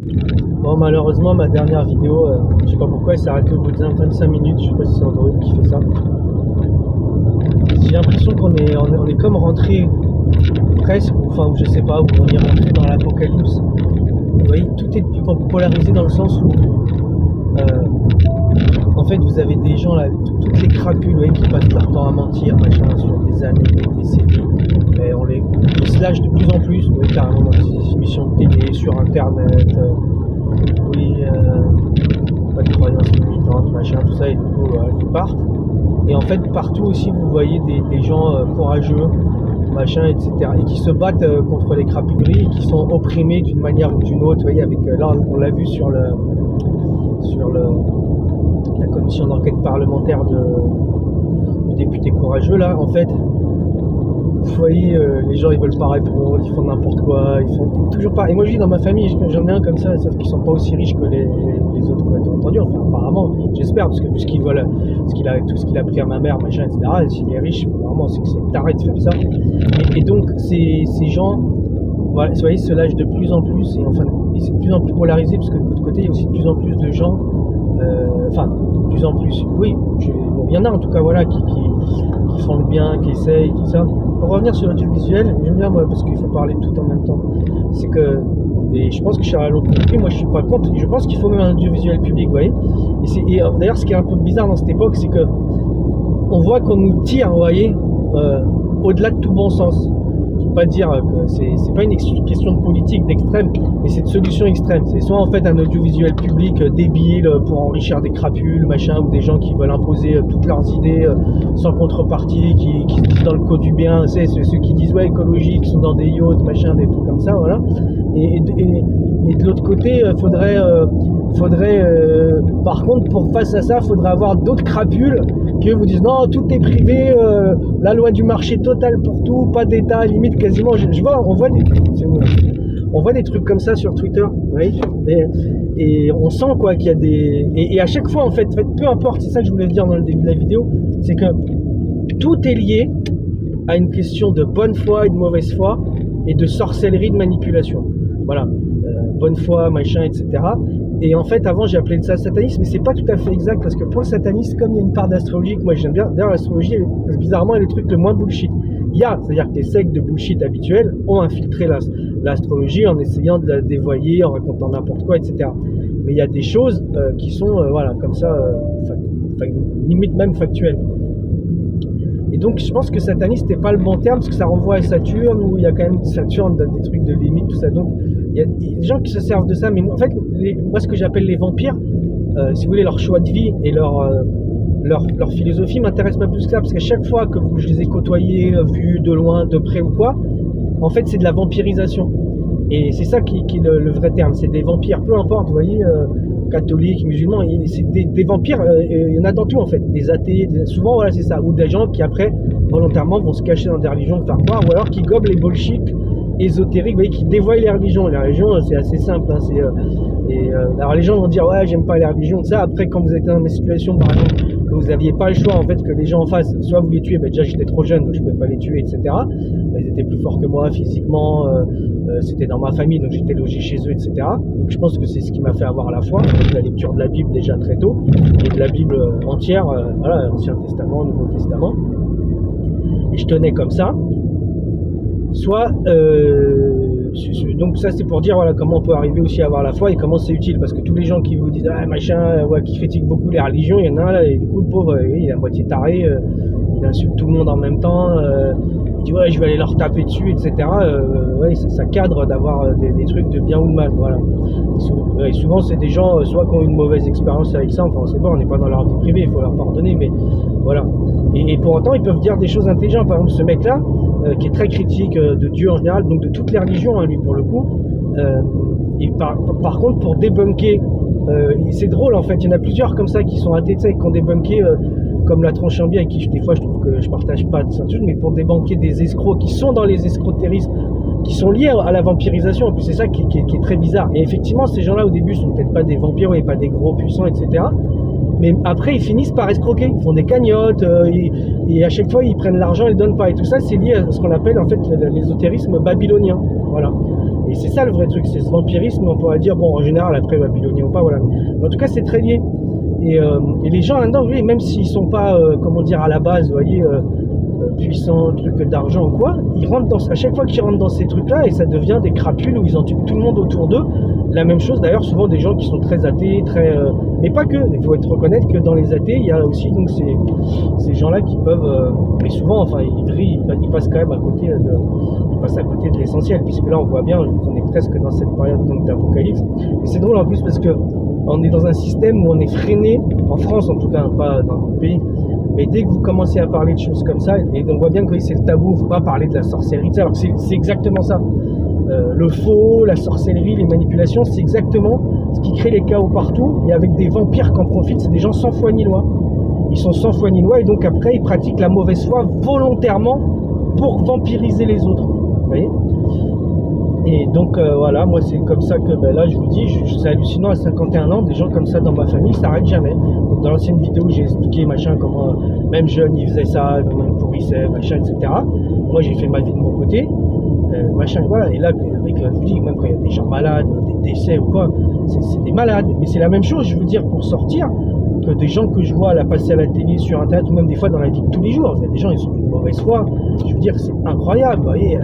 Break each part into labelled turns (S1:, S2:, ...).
S1: Bon, malheureusement, ma dernière vidéo, je sais pas pourquoi, elle s'est arrêtée au bout de 25 minutes. Je sais pas si c'est Android qui fait ça. J'ai l'impression qu'on est comme rentré presque, enfin, ou je sais pas, où on est rentré dans l'apocalypse. Vous voyez, tout est polarisé dans le sens où, en fait, vous avez des gens là, toutes les crapules, vous voyez, qui passent leur temps à mentir, machin, sur des années, des décennies. Mais ils se lâchent de plus en plus, vous voyez, carrément dans des émissions de télé, sur internet. Oui, pas de croyances limitantes, machin, tout ça, et du coup, ils partent. Et en fait, partout aussi, vous voyez des gens courageux, machin, etc., et qui se battent contre les crapuleries, et qui sont opprimés d'une manière ou d'une autre. Vous voyez, avec, là, on l'a vu sur la commission d'enquête parlementaire du député courageux, là, en fait. Vous voyez, les gens ils veulent pas répondre, ils font n'importe quoi, ils font toujours pas. Et moi je dis dans ma famille, j'en ai un comme ça, sauf qu'ils sont pas aussi riches que les autres, quoi, t'as entendu, enfin apparemment, j'espère, parce que vu tout ce qu'il a pris à ma mère, machin, etc., s'il est riche, vraiment c'est que c'est taré de faire ça. Et donc ces gens, voilà, vous voyez, se lâchent de plus en plus, et c'est de plus en plus polarisé, parce que de l'autre côté, il y a aussi de plus en plus de gens, de plus en plus, oui, il y en a en tout cas, voilà, qui font le bien, qui essayent, tout ça. Pour revenir sur l'audiovisuel, j'aime bien moi, parce qu'il faut parler de tout en même temps. C'est que, et je pense que Charles l'a compris, moi je suis pas contre, je pense qu'il faut même un audiovisuel public, vous voyez. Et d'ailleurs, ce qui est un peu bizarre dans cette époque, c'est que on voit qu'on nous tire, vous voyez, au-delà de tout bon sens. Je ne veux pas dire que c'est pas une question de politique d'extrême, mais c'est de solution extrême. C'est soit en fait un audiovisuel public débile pour enrichir des crapules, machin, ou des gens qui veulent imposer toutes leurs idées sans contrepartie, qui disent dans le code du bien, c'est ceux qui disent ouais écologie, qui sont dans des yachts, machin, des trucs comme ça, voilà. Et de l'autre côté, faudrait par contre, face à ça, faudrait avoir d'autres crapules qui vous disent non, tout est privé, la loi du marché total pour tout, pas d'État, limite quasiment. On voit des trucs comme ça sur Twitter, oui, et on sent quoi qu'il y a des. Et à chaque fois, en fait, peu importe, c'est ça que je voulais dire dans le début de la vidéo, c'est que tout est lié à une question de bonne foi et de mauvaise foi, et de sorcellerie, de manipulation. Voilà, bonne foi, machin, etc. Et en fait, avant, j'ai appelé ça satanisme, mais c'est pas tout à fait exact, parce que pour le satanisme, comme il y a une part d'astrologie que moi j'aime bien, d'ailleurs l'astrologie, bizarrement, elle est le truc le moins bullshit. C'est-à-dire que les sectes de bullshit habituels ont infiltré l'astrologie en essayant de la dévoyer, en racontant n'importe quoi, etc. Mais il y a des choses qui sont, voilà, comme ça, limite même factuelles. Et donc, je pense que sataniste n'est pas le bon terme, parce que ça renvoie à Saturne, où il y a quand même Saturne, des trucs de limite, tout ça. Donc, il y a des gens qui se servent de ça, mais en fait, moi, ce que j'appelle les vampires, si vous voulez, leur choix de vie et leur philosophie m'intéresse pas plus que ça, parce qu'à chaque fois que je les ai côtoyés, vus de loin, de près ou quoi, en fait, c'est de la vampirisation. Et c'est ça qui est le vrai terme, c'est des vampires, peu importe, vous voyez, catholiques, musulmans, c'est des vampires, il y en a dans tout en fait, des athées, souvent voilà c'est ça, ou des gens qui après volontairement vont se cacher dans des religions, faire croire, ou alors qui gobent les bullshit ésotériques, vous voyez, qui dévoient les religions. Les religions c'est assez simple, hein, alors les gens vont dire ouais j'aime pas les religions, ça après quand vous êtes dans des situations par exemple que vous n'aviez pas le choix en fait, que les gens en face, soit vous les tuez, déjà j'étais trop jeune donc je pouvais pas les tuer, etc. Ils étaient plus forts que moi physiquement, c'était dans ma famille donc j'étais logé chez eux, etc. Donc je pense que c'est ce qui m'a fait avoir la foi, avec la lecture de la Bible déjà très tôt, et de la Bible entière, voilà, Ancien Testament, Nouveau Testament, et je tenais comme ça. Soit donc ça c'est pour dire voilà comment on peut arriver aussi à avoir la foi et comment c'est utile, parce que tous les gens qui vous disent ah machin, ouais, qui critiquent beaucoup les religions, il y en a un là et du coup le pauvre il est à moitié taré, il insulte tout le monde en même temps, il dit ouais je vais aller leur taper dessus, etc. Ouais, ça cadre d'avoir des trucs de bien ou de mal, voilà. Et souvent c'est des gens soit qui ont une mauvaise expérience avec ça, enfin c'est bon, on n'est pas dans leur vie privée, il faut leur pardonner, mais voilà. Et pour autant ils peuvent dire des choses intelligentes. Par exemple ce mec là qui est très critique de Dieu en général, donc de toutes les religions, hein, lui pour le coup, et par contre pour débunker, c'est drôle en fait, il y en a plusieurs comme ça qui sont athées, qui ont débunké, comme la Tronchambier, avec qui des fois je trouve que je partage pas de certitude, mais pour débunker des escrocs qui sont dans les escrotérismes, qui sont liés à la vampirisation. En plus c'est ça qui est très bizarre. Et effectivement ces gens là au début sont peut-être pas des vampires et pas des gros puissants, etc. Mais après ils finissent par escroquer, ils font des cagnottes, et à chaque fois ils prennent l'argent, ils ne donnent pas, et tout ça c'est lié à ce qu'on appelle en fait l'ésotérisme babylonien, voilà. Et c'est ça le vrai truc, c'est ce vampirisme, on pourrait dire, bon, en général, après, babylonien ou pas, voilà. Mais en tout cas, c'est très lié. Et les gens là-dedans, oui, même s'ils sont pas, comment dire, à la base, vous voyez, puissants, trucs d'argent ou quoi, ils rentrent à chaque fois qu'ils rentrent dans ces trucs-là, et ça devient des crapules où ils entument tout le monde autour d'eux. La même chose d'ailleurs, souvent des gens qui sont très athées, mais pas que. Il faut reconnaître que dans les athées, il y a aussi donc ces gens-là qui peuvent, mais souvent, enfin, ils passent quand même à côté de l'essentiel, puisque là, on voit bien, on est presque dans cette période donc d'apocalypse. Et c'est drôle en plus parce que on est dans un système où on est freiné, en France en tout cas, pas dans d'autres pays. Mais dès que vous commencez à parler de choses comme ça, et on voit bien que c'est le tabou, il ne faut pas parler de la sorcellerie, alors que c'est exactement ça. Le faux, la sorcellerie, les manipulations, c'est exactement ce qui crée les chaos partout, et avec des vampires qui en profitent, c'est des gens sans foi ni loi. Ils sont sans foi ni loi, et donc après, ils pratiquent la mauvaise foi volontairement pour vampiriser les autres. Vous voyez ? Et donc voilà, moi c'est comme ça que là je vous dis, c'est hallucinant à 51 ans, des gens comme ça dans ma famille, ça s'arrête jamais. Donc, dans l'ancienne vidéo, j'ai expliqué machin comment même jeune il faisait ça, comment il pourrissait, machin, etc. Moi j'ai fait ma vie de mon côté, machin, voilà. Et là, avec, je vous dis, même quand il y a des gens malades, des décès ou quoi, c'est des malades. Mais c'est la même chose, je veux dire, pour sortir, que des gens que je vois là passer à la télé, sur internet, ou même des fois dans la vie de tous les jours. Il y a des gens, ils sont d'une mauvaise foi. Je veux dire, c'est incroyable, vous voyez.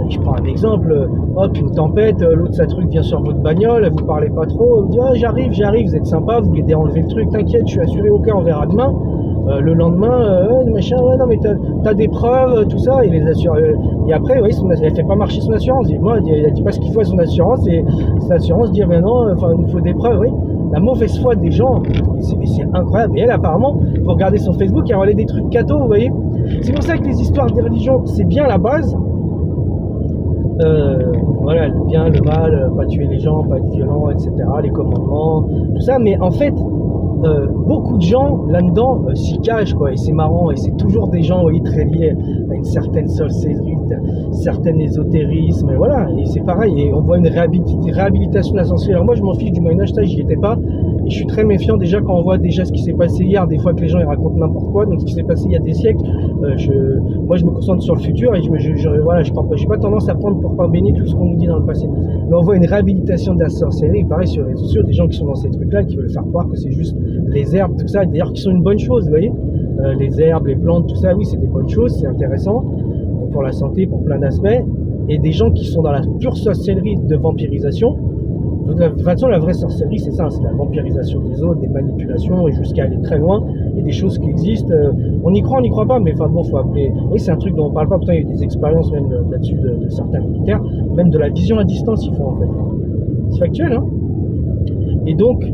S1: Je prends un exemple, hop, une tempête, l'autre sa truc vient sur votre bagnole, vous parlez pas trop, vous dites ah, j'arrive, vous êtes sympa, vous l'aidez à enlever le truc, t'inquiète, je suis assuré, ok, on verra demain. Le lendemain, machin, ouais, non mais t'as des preuves, tout ça, et les assure. Et après, oui, elle fait pas marcher son assurance. Et moi, elle dit pas ce qu'il faut à son assurance, et son assurance dit ben non, enfin il nous faut des preuves, oui. La mauvaise foi des gens, c'est incroyable. Et elle, apparemment, vous regardez son Facebook, elle relaie des trucs cathos, vous voyez. C'est pour ça que les histoires des religions, c'est bien la base. Voilà, le bien, le mal, pas tuer les gens, pas être violent, etc., les commandements, tout ça, mais en fait, beaucoup de gens là-dedans s'y cachent, quoi, et c'est marrant, et c'est toujours des gens, vous voyez, très liés à une certaine sorcellerie, un certain ésotérisme, et voilà, et c'est pareil, et on voit une réhabilitation de la sorcellerie. Alors moi, je m'en fiche du Moyen-Âge, ça, j'y étais pas, et je suis très méfiant déjà quand on voit déjà ce qui s'est passé hier, des fois que les gens ils racontent n'importe quoi, donc ce qui s'est passé il y a des siècles, moi je me concentre sur le futur, et voilà, j'ai pas tendance à prendre pour pain béni tout ce qu'on nous dit dans le passé. Mais on voit une réhabilitation de la sorcellerie, pareil sur les réseaux sociaux, des gens qui sont dans ces trucs-là, qui veulent faire croire que c'est juste les herbes, tout ça, d'ailleurs qui sont une bonne chose, vous voyez, les herbes, les plantes, tout ça, oui, c'est des bonnes choses, c'est intéressant pour la santé, pour plein d'aspects, et des gens qui sont dans la pure sorcellerie de vampirisation. De toute façon, la vraie sorcellerie, c'est ça, c'est la vampirisation des autres, des manipulations, et jusqu'à aller très loin, et des choses qui existent. On y croit, on n'y croit pas, mais enfin bon, faut appeler. Oui, c'est un truc dont on parle pas. Pourtant, il y a eu des expériences même là-dessus de certains militaires, même de la vision à distance, ils font en fait. C'est factuel, hein. Et donc,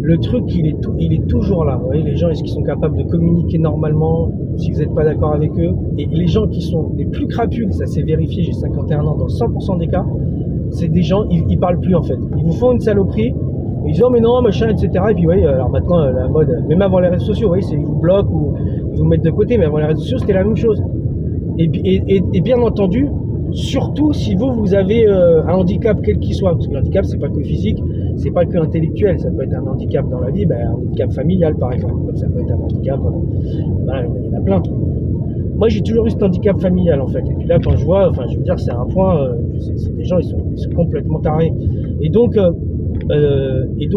S1: le truc, il est toujours là. Vous voyez, les gens, est-ce qu'ils sont capables de communiquer normalement si vous n'êtes pas d'accord avec eux? Et les gens qui sont les plus crapules, ça s'est vérifié, j'ai 51 ans, dans 100% des cas, c'est des gens, ils parlent plus en fait. Ils vous font une saloperie, ils disent oh mais non, machin, etc. Et puis oui, alors maintenant la mode, même avant les réseaux sociaux, vous voyez, c'est ils vous bloquent ou ils vous mettent de côté, mais avant les réseaux sociaux, c'était la même chose. Et bien entendu, surtout si vous avez un handicap quel qu'il soit, parce que l'handicap c'est pas que physique, c'est pas que intellectuel, ça peut être un handicap dans la vie, un handicap familial par exemple, comme ça peut être un handicap, voilà, il y en a plein. Moi j'ai toujours eu cet handicap familial en fait, et puis là quand je vois, enfin je veux dire c'est un point, c'est des gens ils sont complètement tarés, et donc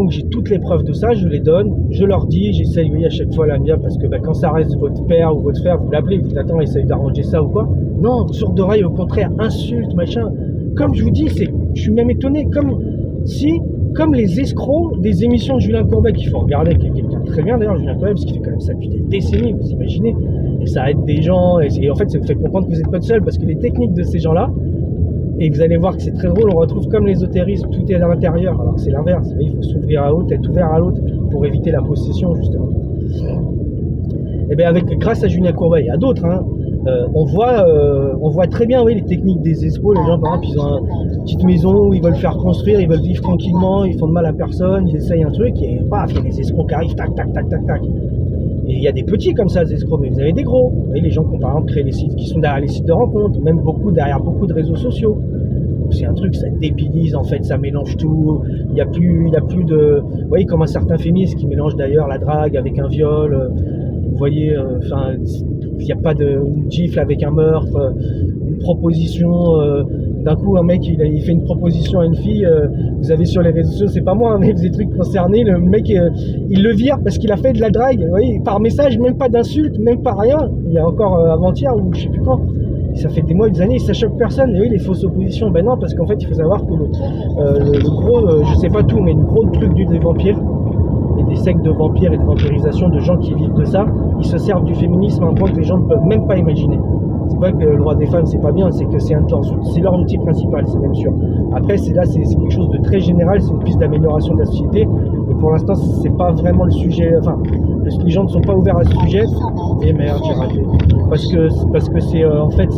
S1: j'ai toutes les preuves de ça, je les donne, je leur dis, j'essaye oui, à chaque fois la mienne, parce que quand ça reste votre père ou votre frère, vous l'appelez, vous dites attends, essaye d'arranger ça ou quoi. Non, sourde d'oreille, au contraire, insulte, machin. Comme je vous dis, je suis même étonné, comme les escrocs des émissions de Julien Courbet qu'il faut regarder, qui est quelqu'un de très bien d'ailleurs, Julien Courbet, parce qu'il fait quand même ça depuis des décennies, vous imaginez, et ça aide des gens, et en fait ça vous fait comprendre que vous n'êtes pas seul, parce que les techniques de ces gens-là, et vous allez voir que c'est très drôle, on retrouve comme l'ésotérisme, tout est à l'intérieur, alors que c'est l'inverse, il faut s'ouvrir à l'autre, être ouvert à l'autre pour éviter la possession justement. Et bien grâce à Julien Courbet et à d'autres, hein, on voit très bien oui, les techniques des escrocs. Les gens par exemple ils ont une petite maison où ils veulent faire construire, ils veulent vivre tranquillement, ils font de mal à personne, ils essayent un truc et paf, il y a des escrocs qui arrivent, tac, tac, tac, tac, tac. Et il y a des petits comme ça, des escrocs, mais vous avez des gros. Vous voyez, les gens qui ont par exemple créé les sites, qui sont derrière les sites de rencontres, même derrière beaucoup de réseaux sociaux. C'est un truc, ça débilise en fait, ça mélange tout. Il y a plus de, vous voyez, comme un certain féministe qui mélange d'ailleurs la drague avec un viol. Vous voyez, il n'y a pas de gifle avec un meurtre, une proposition d'un coup, un mec, il fait une proposition à une fille, vous avez sur les réseaux sociaux, c'est pas moi, mais vous des trucs concernés, le mec, il le vire parce qu'il a fait de la drague, vous voyez, par message, même pas d'insulte, même pas rien. Il y a encore avant-hier, ou je sais plus quand, ça fait des mois, des années, ça choque personne. Et oui, les fausses oppositions, ben non, parce qu'en fait, il faut savoir que le gros, je sais pas tout, mais le gros truc des vampires, et des sectes de vampires et de vampirisation, de gens qui vivent de ça, ils se servent du féminisme à un point que les gens ne peuvent même pas imaginer. C'est pas que le droit des femmes c'est pas bien, c'est que c'est leur outil principal, c'est même sûr. Après c'est quelque chose de très général, c'est une piste d'amélioration de la société, et pour l'instant c'est pas vraiment le sujet, enfin les gens ne sont pas ouverts à ce sujet. Et merde, j'ai raté. Parce que c'est en fait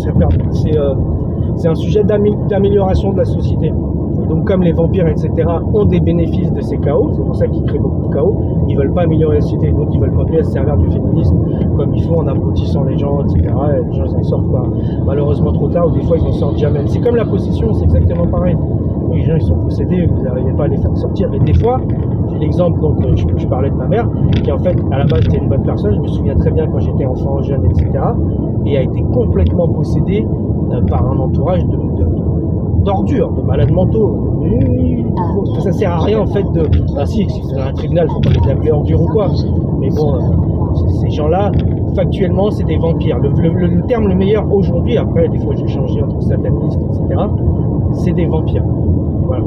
S1: c'est un sujet d'amélioration de la société. Et donc comme les vampires, etc., ont des bénéfices de ces chaos, c'est pour ça qu'ils créent beaucoup de chaos, ils veulent pas améliorer la société, donc ils veulent continuer à se servir du féminisme comme ils font en abrutissant les gens, etc. Et les gens ils en sortent pas, malheureusement trop tard, ou des fois ils en sortent jamais. C'est comme la possession, c'est exactement pareil. Les gens ils sont possédés, vous n'arrivez pas à les faire sortir. Et des fois, j'ai l'exemple, donc je parlais de ma mère, qui en fait à la base était une bonne personne, je me souviens très bien quand j'étais enfant, jeune, etc. Et a été complètement possédée par un entourage d'ordures, de malades mentaux. Ça sert à rien en fait de... Ah si c'est un tribunal, faut pas les appeler ordures ou quoi. Mais bon, ces gens-là, factuellement, c'est des vampires. Le terme le meilleur aujourd'hui, après des fois j'ai changé entre satanistes, etc., c'est des vampires. Voilà,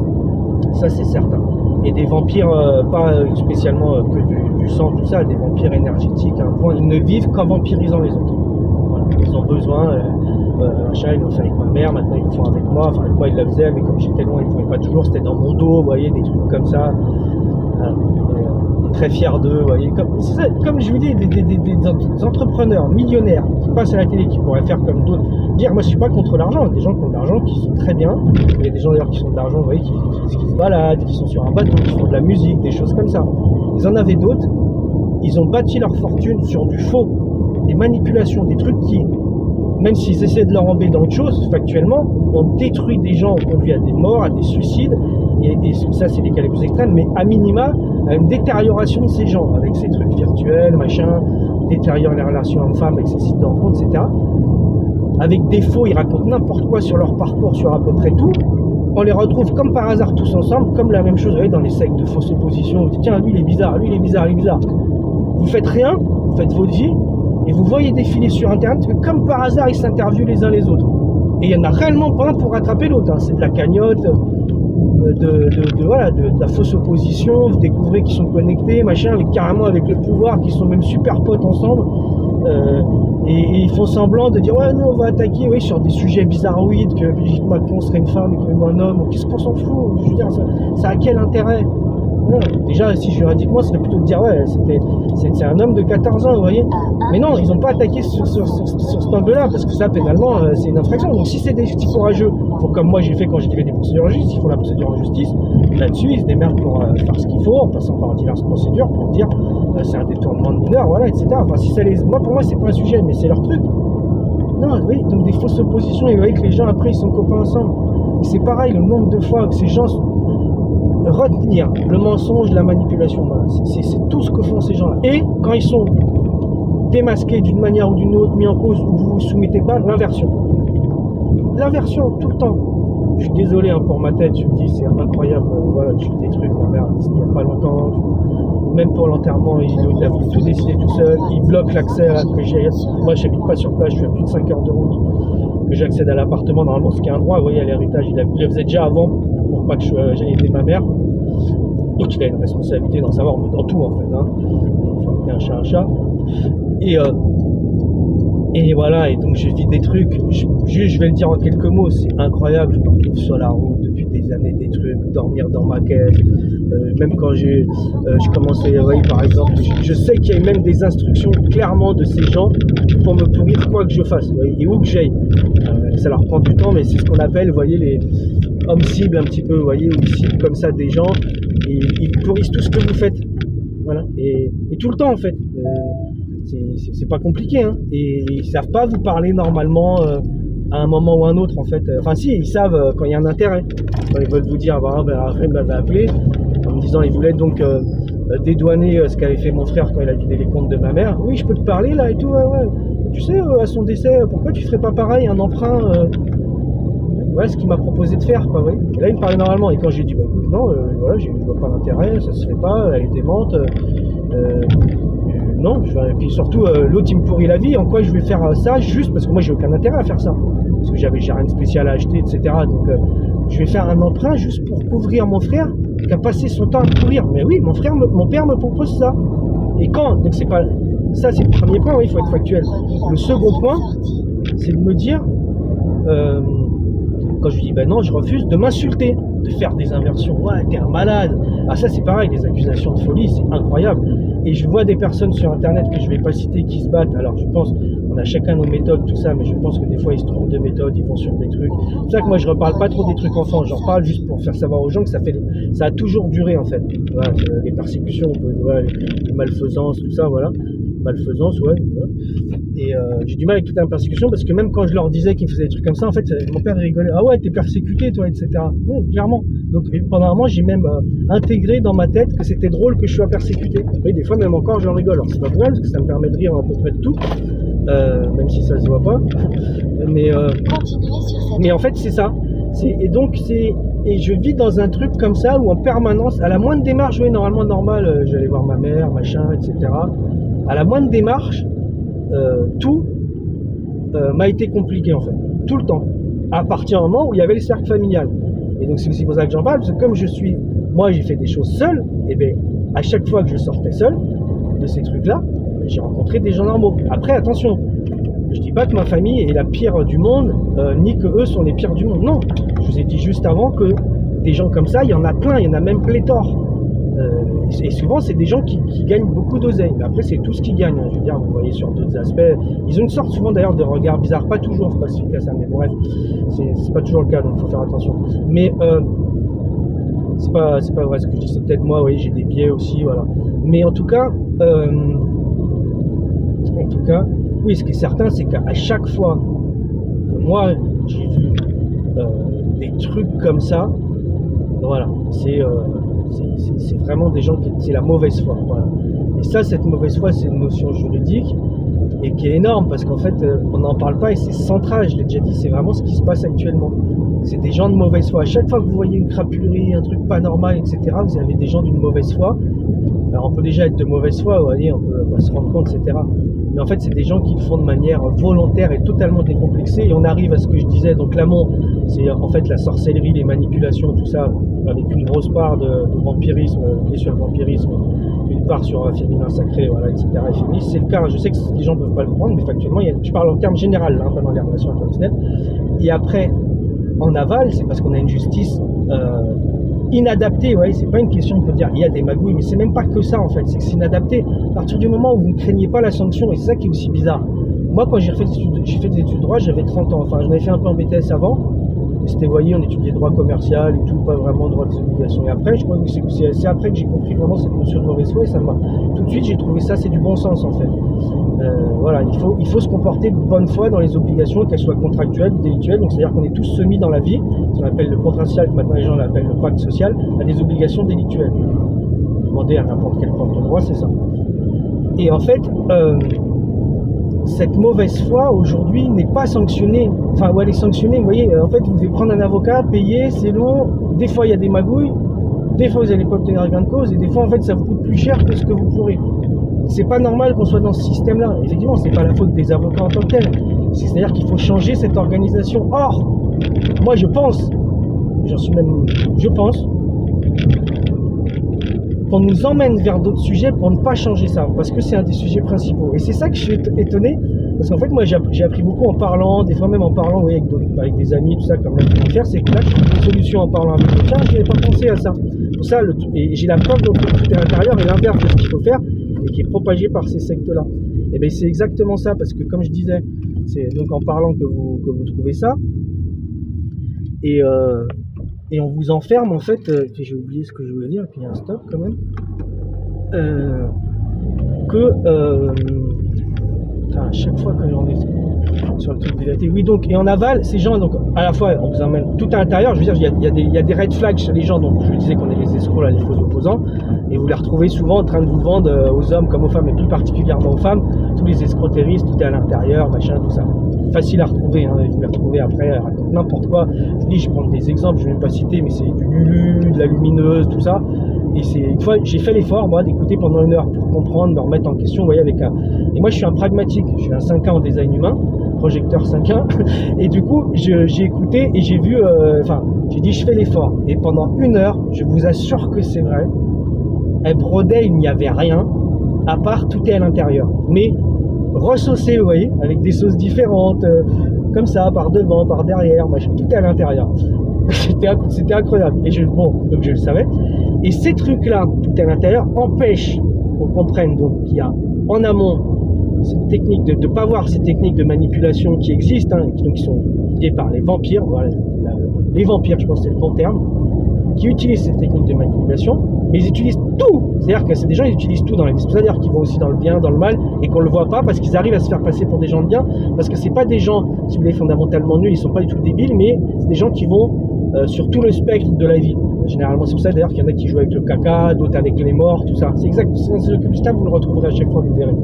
S1: ça c'est certain. Et des vampires, pas spécialement que du sang, tout ça, des vampires énergétiques à un point, ils ne vivent qu'en vampirisant les autres. Voilà. Ils ont besoin... machin, ils l'ont fait avec ma mère, maintenant ils le font avec moi, enfin avec moi ils le faisaient, mais comme j'étais loin ils ne pouvaient pas toujours, c'était dans mon dos, vous voyez, des trucs comme ça. Très fiers d'eux, vous voyez, comme je vous dis, des entrepreneurs millionnaires qui passent à la télé, qui pourraient faire comme d'autres, dire, moi je suis pas contre l'argent, il y a des gens qui ont de l'argent, qui sont très bien, il y a des gens d'ailleurs qui sont de l'argent, vous voyez, qui se baladent, qui sont sur un bateau, qui font de la musique, des choses comme ça. Ils en avaient d'autres, ils ont bâti leur fortune sur du faux, des manipulations, des trucs qui, même s'ils essaient de leur enlever dans autre chose, factuellement, on détruit des gens, on conduit à des morts, à des suicides, et ça c'est les cas les plus extrêmes, mais à minima, à une détérioration de ces gens, avec ces trucs virtuels, machin, détériorent les relations hommes-femmes avec ces sites de rencontres, etc. Avec des faux, ils racontent n'importe quoi sur leur parcours, sur à peu près tout. On les retrouve comme par hasard tous ensemble, comme la même chose, vous voyez, dans les sectes de fausses oppositions, vous dites, tiens, lui il est bizarre, lui il est bizarre, lui il est bizarre. Vous faites rien, vous faites votre vie, et vous voyez défiler sur internet que comme par hasard ils s'interviewent les uns les autres. Et il n'y en a réellement pas un pour rattraper l'autre, hein. C'est de la cagnotte, de la fausse opposition, vous découvrez qu'ils sont connectés, machin, carrément avec le pouvoir, qu'ils sont même super potes ensemble, et ils font semblant de dire ouais nous on va attaquer sur des sujets bizarroïdes, que Brigitte Macron serait une femme et que un homme, qu'est-ce qu'on s'en fout, je veux dire, ça a quel intérêt? Non, déjà, si juridiquement, ce serait plutôt de dire ouais, c'est un homme de 14 ans, vous voyez. Mais non, ils n'ont pas attaqué sur cet angle-là, parce que ça, pénalement, c'est une infraction. Donc si c'est des petits courageux, faut, comme moi j'ai fait quand j'ai fait des procédures en justice, ils font la procédure en justice, là-dessus, ils se démerdent pour faire ce qu'il faut, en passant par diverses procédures, pour dire c'est un détournement de mineur, voilà, etc. Enfin, si ça moi, pour moi, c'est pas un sujet, mais c'est leur truc. Non, vous voyez, donc des fausses oppositions, et vous voyez que les gens, après, ils sont copains ensemble. C'est pareil, le nombre de fois que ces gens retenir le mensonge, la manipulation, voilà. C'est tout ce que font ces gens-là. Et quand ils sont démasqués d'une manière ou d'une autre, mis en cause, ou vous vous soumettez pas, l'inversion. L'inversion, tout le temps. Je suis désolé pour ma tête, je me dis c'est incroyable, voilà, je fais des trucs, ma mère, il n'y a pas longtemps, même pour l'enterrement, il a voulu tout décider tout seul, il bloque l'accès à que j'ai. Moi je n'habite pas sur place, je fais plus de 5 heures de route, que j'accède à l'appartement, normalement ce qui est un droit, vous voyez, à l'héritage, il le faisait déjà avant, pour pas que j'aille aider ma mère. Donc il a une responsabilité d'en savoir, mais dans tout en fait, hein. Il faut appeler un chat. Et voilà, et donc je vis des trucs, je vais le dire en quelques mots, c'est incroyable, je me retrouve sur la route depuis des années, des trucs, dormir dans ma caisse, même quand je commençais, vous voyez, par exemple, je sais qu'il y a même des instructions clairement de ces gens pour me pourrir quoi que je fasse, vous voyez, et où que j'aille. Ça leur prend du temps, mais c'est ce qu'on appelle, vous voyez, les hommes cibles un petit peu, vous voyez, ou cibles comme ça des gens, et ils pourrissent tout ce que vous faites, voilà, et tout le temps en fait. C'est pas compliqué, hein. Et ils savent pas vous parler normalement à un moment ou à un autre en fait. Enfin si, ils savent quand il y a un intérêt. Quand ils veulent vous dire, Arrête m'avait appelé en me disant il voulait donc dédouaner ce qu'avait fait mon frère quand il a vidé les comptes de ma mère. Oui, je peux te parler là et tout, ouais. Tu sais, à son décès, pourquoi tu ferais pas pareil, un emprunt voilà ce qu'il m'a proposé de faire, quoi, oui. Et là, il me parlait normalement. Et quand j'ai dit, bah écoute, non, voilà, je vois pas l'intérêt, ça se fait pas, elle est démente. Non, et puis surtout, l'autre, il me pourrit la vie. En quoi je vais faire ça juste parce que moi, j'ai aucun intérêt à faire ça. Parce que j'ai rien de spécial à acheter, etc. Donc, je vais faire un emprunt juste pour couvrir mon frère qui a passé son temps à courir. Mais oui, mon père me propose ça. Et quand, donc c'est pas, ça c'est le premier point, oui, il faut être factuel. Le second point, c'est de me dire, quand je lui dis ben non, je refuse, de m'insulter, de faire des inversions. Ouais, t'es un malade. Ah, ça c'est pareil, des accusations de folie, c'est incroyable. Et je vois des personnes sur internet que je vais pas citer qui se battent. Alors je pense, on a chacun nos méthodes, tout ça, mais je pense que des fois ils se trompent de méthode, ils vont sur des trucs. C'est pour ça que moi je reparle pas trop des trucs enfants, j'en parle juste pour faire savoir aux gens que ça a toujours duré en fait. Voilà, les persécutions, voilà, les malfaisances, tout ça, voilà. Malfaisance, ouais. Et j'ai du mal avec toute la persécution parce que même quand je leur disais qu'ils faisaient des trucs comme ça, en fait, mon père rigolait. Ah ouais, t'es persécuté, toi, etc. Oui, clairement. Donc pendant un moment, j'ai même intégré dans ma tête que c'était drôle que je sois persécuté. Et des fois, même encore, j'en rigole. Alors c'est pas vrai parce que ça me permet de rire à peu près de tout, même si ça se voit pas. Mais en fait, c'est ça. Et je vis dans un truc comme ça où en permanence, à la moindre démarche, oui, normalement normal, j'allais voir ma mère, machin, etc. À la moindre démarche, tout m'a été compliqué en fait, tout le temps, à partir du moment où il y avait le cercle familial. Et donc c'est aussi pour ça que j'en parle, parce que comme moi j'ai fait des choses seul, et bien à chaque fois que je sortais seul de ces trucs-là, j'ai rencontré des gens normaux. Après attention, je dis pas que ma famille est la pire du monde, ni que eux sont les pires du monde. Non, je vous ai dit juste avant que des gens comme ça, il y en a plein, il y en a même pléthore. Et souvent, c'est des gens qui gagnent beaucoup d'oseille. Mais après, c'est tout ce qu'ils gagnent. Hein. Je veux dire, vous voyez sur d'autres aspects. Ils ont une sorte souvent d'ailleurs de regard bizarre. Pas toujours, faut pas se fier à ça. Mais bref, c'est pas toujours le cas, donc il faut faire attention. Mais c'est pas vrai ce que je dis. C'est peut-être moi, oui, j'ai des biais aussi, voilà. Mais en tout cas, oui, ce qui est certain, c'est qu'à chaque fois que moi, j'ai vu des trucs comme ça, voilà, c'est vraiment des gens c'est la mauvaise foi, voilà. Et ça, cette mauvaise foi, c'est une notion juridique et qui est énorme parce qu'en fait, on n'en parle pas et c'est central, je l'ai déjà dit, c'est vraiment ce qui se passe actuellement. C'est des gens de mauvaise foi. À chaque fois que vous voyez une crapulerie, un truc pas normal, etc., vous avez des gens d'une mauvaise foi. Alors on peut déjà être de mauvaise foi, vous voyez, on peut se rendre compte, etc. Mais en fait, c'est des gens qui le font de manière volontaire et totalement décomplexée. Et on arrive à ce que je disais, donc l'amont, c'est en fait la sorcellerie, les manipulations, tout ça, avec une grosse part de vampirisme, lié sur le vampirisme, une part sur un féminin sacré, voilà, etc. Et féministe. C'est le cas, je sais que les gens ne peuvent pas le comprendre, mais factuellement, je parle en termes général, hein, pas dans les relations interpersonnelles. Et après, en aval, c'est parce qu'on a une justice inadapté, ouais, c'est pas une question, on peut dire il y a des magouilles, mais c'est même pas que ça en fait, c'est que c'est inadapté. À partir du moment où vous ne craignez pas la sanction, et c'est ça qui est aussi bizarre. Moi, quand j'ai fait des études de droit, j'avais 30 ans, enfin j'en avais fait un peu en BTS avant, c'était, vous voyez, on étudiait droit commercial et tout, pas vraiment droit des obligations. Et après, je crois que c'est après que j'ai compris vraiment cette notion de mauvaise foi, et ça m'a tout de suite, j'ai trouvé ça, c'est du bon sens en fait. Voilà, il faut se comporter de bonne foi dans les obligations, qu'elles soient contractuelles ou délictuelles. Donc c'est-à-dire qu'on est tous soumis dans la vie, ce qu'on appelle le contrat social, que maintenant les gens l'appellent le pacte social, à des obligations délictuelles. Demandez à n'importe quel prof de droit, c'est ça. Et en fait, cette mauvaise foi aujourd'hui n'est pas sanctionnée. Enfin, où elle est sanctionnée, vous voyez, en fait, vous devez prendre un avocat, payer, c'est long. Des fois, il y a des magouilles. Des fois, vous n'allez pas obtenir gain de cause. Et des fois, en fait, ça vous coûte plus cher que ce que vous pourrez. C'est pas normal qu'on soit dans ce système-là. Effectivement, c'est pas la faute des avocats en tant que tels. C'est-à-dire qu'il faut changer cette organisation. Or, moi, je pense qu'on nous emmène vers d'autres sujets pour ne pas changer ça, parce que c'est un des sujets principaux. Et c'est ça que je suis étonné, parce qu'en fait, moi, j'ai appris beaucoup en parlant, des fois même en parlant, oui, avec des amis, tout ça, comme là, je vais faire, c'est que là, je trouve une solution en parlant avec quelqu'un, je n'avais pas pensé à ça. Pour ça, et j'ai la preuve de tout est à l'intérieur, et l'inverse de ce qu'il faut faire, et qui est propagé par ces sectes-là. Et bien, c'est exactement ça, parce que comme je disais, c'est donc en parlant que vous trouvez ça, et on vous enferme en fait, j'ai oublié ce que je voulais dire, et puis il y a un stop quand même, à chaque fois que on est sur le truc de vérité, oui, donc, et en aval, ces gens, donc à la fois on vous emmène tout à l'intérieur, je veux dire, il y a des red flags chez les gens, donc je disais qu'on est les escrocs là, les faux opposants, et vous les retrouvez souvent en train de vous vendre aux hommes comme aux femmes, et plus particulièrement aux femmes, tous les escroqueries, tout est à l'intérieur, machin, tout ça. facile à retrouver, hein, vous les retrouvez après, raconte n'importe quoi. Je dis, je prends des exemples, je ne vais même pas citer, mais c'est du Lulu, de la Lumineuse, tout ça. Et c'est une fois, j'ai fait l'effort, moi, d'écouter pendant 1 heure pour comprendre, me remettre en question, vous voyez, avec un... Et moi, je suis un pragmatique, je suis un 5A en design humain, projecteur 5A, et du coup, j'ai écouté et j'ai vu, j'ai dit, je fais l'effort. Et pendant 1 heure, je vous assure que c'est vrai, elle brodait, il n'y avait rien, à part tout est à l'intérieur. Mais ressaucé, vous voyez, avec des sauces différentes, comme ça, par devant, par derrière, machin, tout est à l'intérieur. C'était incroyable. Et donc je le savais. Et ces trucs-là, tout à l'intérieur, empêchent qu'on comprenne donc qu'il y a en amont cette technique de ne pas voir ces techniques de manipulation qui existent, hein, qui sont guidées par les vampires, voilà, les vampires, je pense que c'est le bon terme, qui utilisent ces techniques de manipulation, mais ils utilisent tout. C'est-à-dire que c'est des gens, ils utilisent tout dans la vie. C'est-à-dire qu'ils vont aussi dans le bien, dans le mal, et qu'on ne le voit pas parce qu'ils arrivent à se faire passer pour des gens de bien, parce que c'est pas des gens, si vous voulez, fondamentalement nuls, ils sont pas du tout débiles, mais c'est des gens qui vont sur tout le spectre de la vie. Généralement, c'est pour ça d'ailleurs qu'il y en a qui jouent avec le caca, d'autres avec les morts, tout ça. C'est exact. Dans ces occultistes, vous le retrouverez à chaque fois, vous verrez.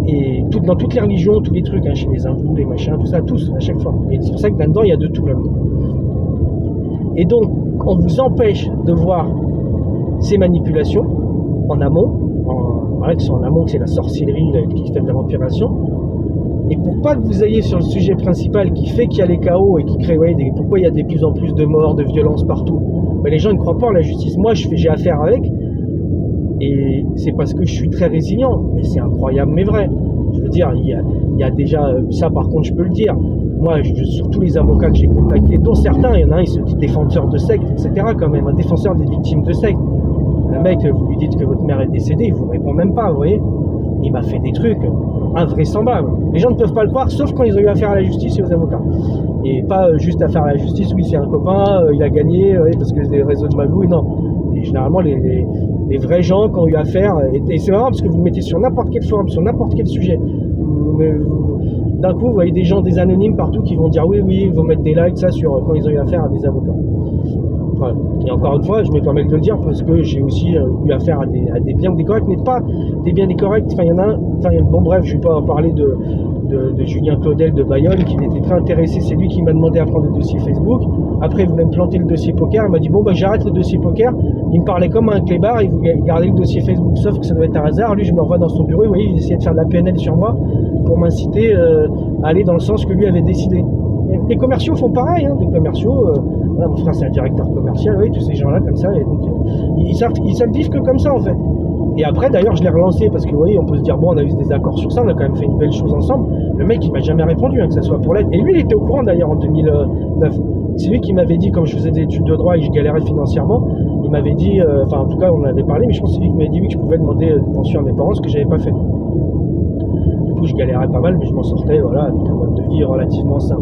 S1: Et dans toutes les religions, tous les trucs, hein, chez les hindous, les machins, tout ça, tous, à chaque fois. Et c'est pour ça que là-dedans, il y a de tout là-dedans. Et donc, on vous empêche de voir ces manipulations en amont, voilà, que c'est en amont, que c'est la sorcellerie qui fait de la vampiration. Et pour pas que vous ayez sur le sujet principal qui fait qu'il y a les chaos et qui crée, pourquoi il y a de plus en plus de morts, de violences partout, ben, les gens ne croient pas en la justice. Moi, j'ai affaire avec, et c'est parce que je suis très résilient, mais c'est incroyable, mais vrai. Je veux dire, il y a déjà, ça par contre, je peux le dire. Moi, sur tous les avocats que j'ai contactés, dont certains, il y en a un, il se dit défenseur de secte, etc. quand même, un défenseur des victimes de secte. Le mec, vous lui dites que votre mère est décédée, il vous répond même pas, vous voyez. Il m'a fait des trucs invraisemblables. Les gens ne peuvent pas le croire, sauf quand ils ont eu affaire à la justice et aux avocats. Et pas juste affaire à la justice, oui, c'est un copain, il a gagné, parce que c'est des réseaux de magouilles, non. Et généralement, les vrais gens qui ont eu affaire, et c'est marrant parce que vous le mettez sur n'importe quel forum, sur n'importe quel sujet. D'un coup, vous voyez des gens, des anonymes partout qui vont dire oui, ils vont mettre des likes, ça, sur quand ils ont eu affaire à des avocats. Voilà. Et encore une fois, je me permets de le dire parce que j'ai aussi eu affaire à des biens décorrects, mais pas des biens décorrects. Enfin, il y en a un, bon bref, je ne vais pas parler de Julien Claudel de Bayonne qui était très intéressé. C'est lui qui m'a demandé à prendre le dossier Facebook. Après, il voulait me planter le dossier poker. Il m'a dit bon, j'arrête le dossier poker. Il me parlait comme un clébard. Il voulait garder le dossier Facebook, sauf que ça doit être un hasard. Lui, je me revois dans son bureau. Vous voyez, il essayait de faire de la PNL sur moi pour m'inciter à aller dans le sens que lui avait décidé. Et les commerciaux font pareil, hein, des commerciaux. Mon frère, c'est un directeur commercial, oui, tous ces gens-là comme ça. Et donc, ils savent vivre que comme ça, en fait. Et après, d'ailleurs, je l'ai relancé parce que, vous voyez, on peut se dire, bon, on a eu des accords sur ça, on a quand même fait une belle chose ensemble. Le mec, il m'a jamais répondu, hein, que ça soit pour l'aide. Et lui, il était au courant, d'ailleurs, en 2009. C'est lui qui m'avait dit, comme je faisais des études de droit et que je galérais financièrement, il m'avait dit, en tout cas, on en avait parlé, mais je pense que c'est lui qui m'avait dit, oui, que je pouvais demander une pension à mes parents, ce que j'avais pas fait. Du coup, je galérais pas mal, mais je m'en sortais, voilà, avec un mode de vie relativement simple.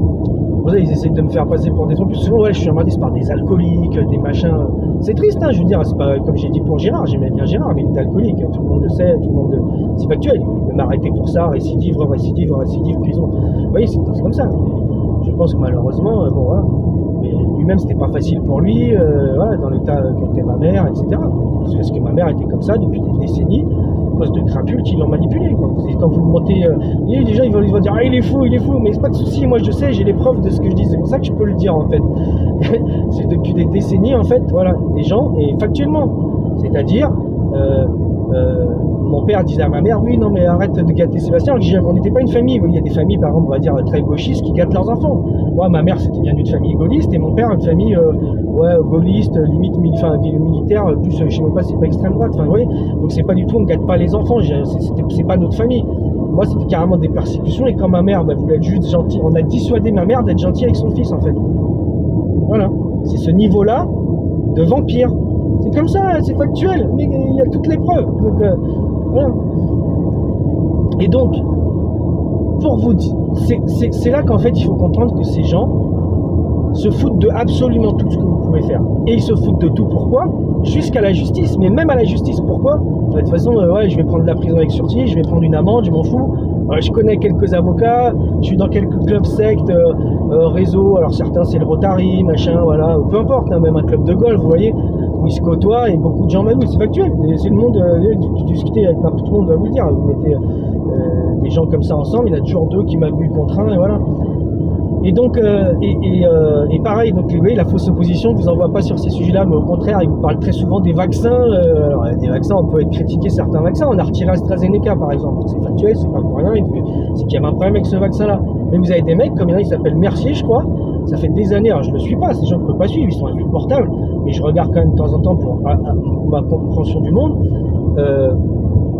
S1: Vous savez, ils essayent de me faire passer pour des trucs. Plus souvent, je suis emmerdé par des alcooliques, des machins. C'est triste, hein, je veux dire, c'est pas comme j'ai dit pour Gérard, j'aimais bien Gérard, mais il est alcoolique, tout le monde le sait, c'est factuel. Il peut m'arrêter pour ça, récidive, prison. Vous voyez, c'est comme ça. Je pense que malheureusement, voilà. Mais lui-même, c'était pas facile pour lui, voilà, dans l'état qu'était ma mère, etc. Parce que ma mère était comme ça depuis des décennies. À cause de crapules qui l'ont manipulé. Quand vous montez, les gens ils vont dire ah il est fou, mais c'est pas de souci, moi je sais, j'ai les preuves de ce que je dis, c'est pour ça que je peux le dire en fait. C'est depuis des décennies en fait, voilà, des gens, et factuellement, c'est-à-dire mon père disait à ma mère oui non mais arrête de gâter Sébastien, on n'était pas une famille, il y a des familles par exemple on va dire très gauchistes qui gâtent leurs enfants. Moi ma mère c'était bien une famille gaulliste et mon père une famille gaulliste, limite militaire, plus je sais même pas, c'est pas extrême droite, enfin vous voyez, donc c'est pas du tout, on gâte pas les enfants, c'est pas notre famille. Moi c'était carrément des persécutions et quand ma mère voulait être juste gentille, on a dissuadé ma mère d'être gentille avec son fils en fait. Voilà, c'est ce niveau-là de vampire. C'est comme ça, c'est factuel, mais il y a toutes les preuves. Donc, voilà. Et donc, pour vous dire, c'est là qu'en fait il faut comprendre que ces gens se foutent de absolument tout ce que vous pouvez faire. Et ils se foutent de tout, pourquoi? Jusqu'à la justice, mais même à la justice, pourquoi? De toute façon, je vais prendre de la prison avec sursis, je vais prendre une amende, je m'en fous. Je connais quelques avocats, je suis dans quelques clubs sectes, réseaux, alors certains c'est le Rotary, machin, voilà, peu importe, hein, même un club de golf, vous voyez, où ils se côtoient et beaucoup de gens magouillent, c'est factuel, c'est le monde, discuter avec n'importe tout le monde va vous le dire, vous mettez des gens comme ça ensemble, il y en a toujours 2 qui m'abusent contre un, et voilà. Et donc, et pareil, donc oui, la fausse opposition ne vous envoie pas sur ces sujets-là, mais au contraire, il vous parle très souvent des vaccins. Alors, des vaccins, on peut être critiqué certains vaccins. On a retiré AstraZeneca, par exemple. C'est factuel, c'est pas pour rien. C'est qu'il y avait un problème avec ce vaccin-là. Mais vous avez des mecs, comme il y en a, il s'appelle Mercier, je crois. Ça fait des années, alors je ne le suis pas, ces gens ne peuvent pas suivre, ils sont insupportables. Mais je regarde quand même de temps en temps pour ma compréhension du monde.